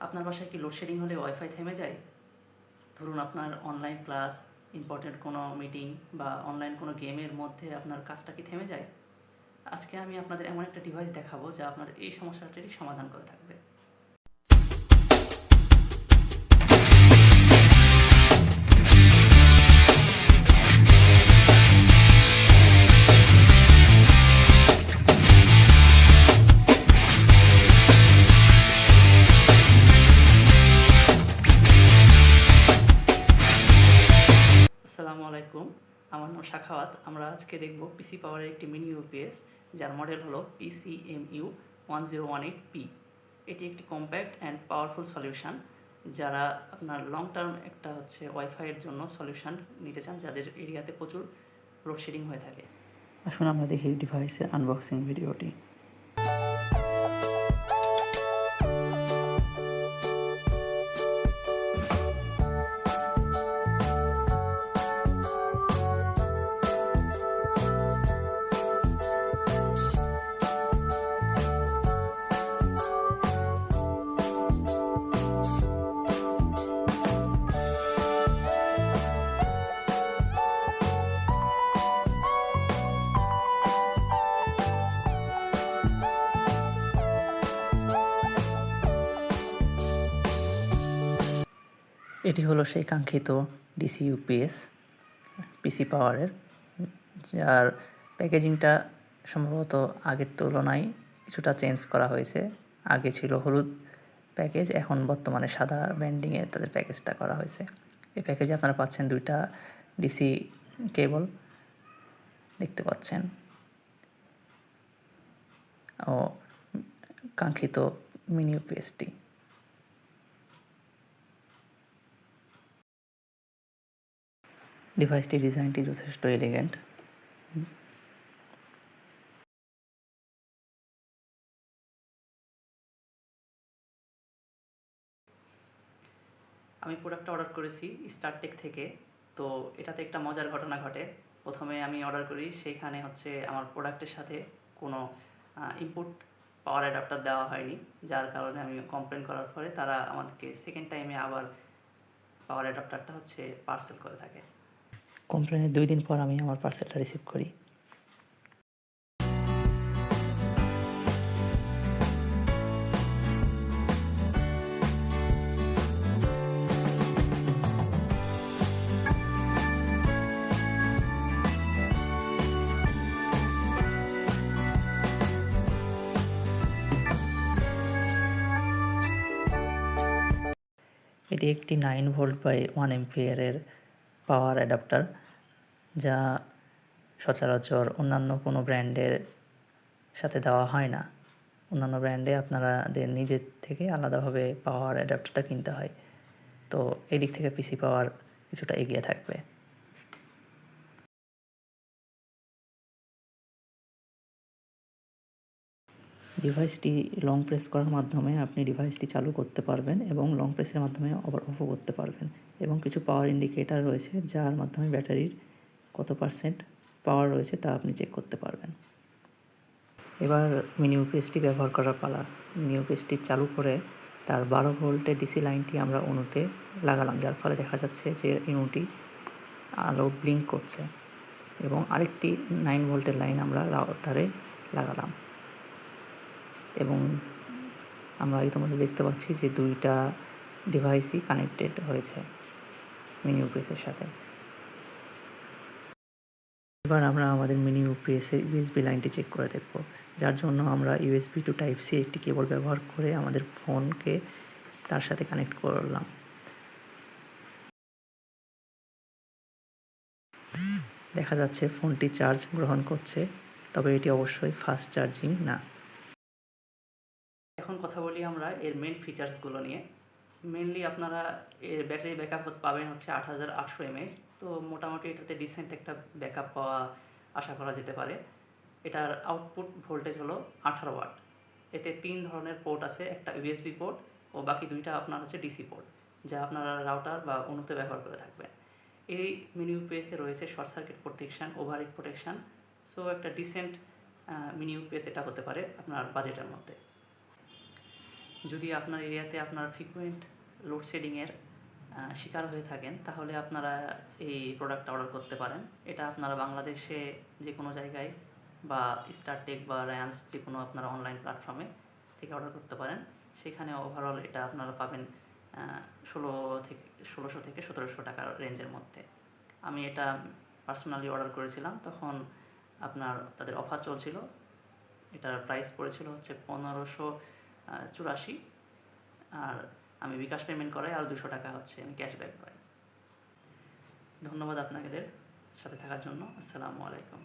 আপনার বাসায় কি লোডশেডিং হলে ওয়াইফাই থেমে যায়? ধরুন আপনার অনলাইন ক্লাস, ইম্পর্টেন্ট কোনো মিটিং বা অনলাইন কোনো গেমের মধ্যে আপনার কাজটা কি থেমে যায়? আজকে আমি আপনাদের এমন একটা ডিভাইস দেখাবো যা আপনাদের এই সমস্যাটির সমাধান করে থাকবে। আসসালামু আলাইকুম, আমার নাম শাখাওয়াত। আমরা আজকে দেখব পিসি পাওয়ারের একটি মিনি ইউপিএস যার মডেল হলো PCMU1018P। এটি একটি কম্প্যাক্ট অ্যান্ড পাওয়ারফুল সলিউশন যারা আপনার লং টার্ম একটা ওয়াইফাইয়ের জন্য সলিউশন নিতে চান, যাদের এরিয়াতে প্রচুর লোডশেডিং হয়ে থাকে। আসুন আমরা দেখি ডিভাইসের আনবক্সিং ভিডিওটি। এটি হলো সেই কাঙ্ক্ষিত ডিসি ইউপিএস পিসি পাওয়ারের, যার প্যাকেজিংটা সম্ভবত আগের তুলনায় কিছুটা চেঞ্জ করা হয়েছে। আগে ছিল হলুদ প্যাকেজ, এখন বর্তমানে সাদা ব্যান্ডিংয়ে তাদের প্যাকেজটা করা হয়েছে। এই প্যাকেজে আপনারা পাচ্ছেন দুইটা ডিসি কেবল দেখতে পাচ্ছেন ও কাঙ্ক্ষিত মিনি ইউপিএসটি। ডিভাইসটির ডিজাইনটি যথেষ্ট এলিগেন্ট। আমি প্রোডাক্টটা অর্ডার করেছি স্টারটেক থেকে। তো এটাতে একটা মজার ঘটনা ঘটে। প্রথমে আমি অর্ডার করি, সেইখানে আমার প্রোডাক্টের সাথে কোনো ইনপুট পাওয়ার অ্যাডাপ্টার দেওয়া হয়নি, যার কারণে আমি কমপ্লেন করার পরে তারা আমাদেরকে সেকেন্ড টাইমে আবার পাওয়ার অ্যাডাপ্টারটা পার্সেল করে থাকে। কমপ্লেনের 2 দিন পর আমি আমার পার্সেলটা রিসিভ করি। এটি একটি 9 ভোল্ট বাই 1 এম্পিয়ারের পাওয়ার অ্যাডাপ্টার, যা সচরাচর অন্যান্য কোনো ব্র্যান্ডের সাথে দেওয়া হয় না। অন্যান্য ব্র্যান্ডে আপনাদের নিজের থেকে আলাদাভাবে পাওয়ার অ্যাডাপ্টারটা কিনতে হয়। তো এই দিক থেকে পিসি পাওয়ার কিছুটা এগিয়ে থাকবে। ডিভাইসটি লং প্রেস করার মাধ্যমে আপনি ডিভাইসটি চালু করতে পারবেন এবং লং প্রেসের মাধ্যমে আবার অফও করতে পারবেন, এবং কিছু পাওয়ার ইন্ডিকেটর রয়েছে যার মাধ্যমে ব্যাটারির কত পার্সেন্ট পাওয়ার রয়েছে তা আপনি চেক করতে পারবেন। এবার মিনি ইউপিএসটি ব্যবহার করার পালা। মিনি ইউপিএসটি চালু করে তার 12 ভোল্টের ডিসি লাইনটি আমরা অণুতে লাগালাম, যার ফলে দেখা যাচ্ছে যে অণুটি আলো ব্লিঙ্ক করছে, এবং আরেকটি 9 ভোল্টের লাইন আমরা রাউটারে লাগালাম, এবং আমরা ইতিমধ্যে দেখতে পাচ্ছি যে দুইটা ডিভাইসই কানেক্টেড হয়েছে মিনি ইউপিএসের সাথে। এবার আমরা আমাদের মিনি ইউপিএসের ইউএসবি লাইনটি চেক করে দেখব, যার জন্য আমরা ইউএসবি টু টাইপ সি একটি কেবল ব্যবহার করে আমাদের ফোনকে তার সাথে কানেক্ট করলাম। দেখা যাচ্ছে ফোনটি চার্জ গ্রহণ করছে, তবে এটি অবশ্যই ফাস্ট চার্জিং না। এখন কথা বলি আমরা এর মেন ফিচার্সগুলো নিয়ে। মেনলি আপনারা এর ব্যাটারি ব্যাকআপ পাবেন 8800 mAh। তো মোটামুটি এটাতে ডিসেন্ট একটা ব্যাকআপ পাওয়া আশা করা যেতে পারে। এটার আউটপুট ভোল্টেজ হলো 18 ওয়াট। এতে 3 ধরনের পোর্ট আছে, একটা ইউএসবি পোর্ট ও বাকি 2টা আপনার ডিসি পোর্ট, যা আপনারা রাউটার বা অণুতে ব্যবহার করে থাকবেন। এই মিনি ইউপিএসে রয়েছে short circuit protection, overheat protection. So একটা ডিসেন্ট মিনি ইউপিএস এটা হতে পারে আপনার বাজেটের মধ্যে। যদি আপনার এরিয়াতে আপনার ফ্রিকুয়েন্ট লোডশেডিংয়ের শিকার হয়ে থাকেন, তাহলে আপনারা এই প্রোডাক্টটা অর্ডার করতে পারেন। এটা আপনারা বাংলাদেশে যে কোনো জায়গায় বা স্টারটেক বা রায়ান্স যে কোনো আপনারা অনলাইন প্ল্যাটফর্মে থেকে অর্ডার করতে পারেন। সেখানে ওভারঅল এটা আপনারা পাবেন 1600 থেকে 1700 টাকার রেঞ্জের মধ্যে। আমি এটা পার্সোনালি অর্ডার করেছিলাম, তখন আপনার তাদের অফার চলছিল। এটার প্রাইস পড়েছিল হচ্ছে 1584, আর আমি বিকাশ পেমেন্ট করাই আর 200 টাকা হচ্ছে আমি ক্যাশব্যাক পাই। ধন্যবাদ আপনাদের সাথে থাকার জন্য। আসসালামু আলাইকুম।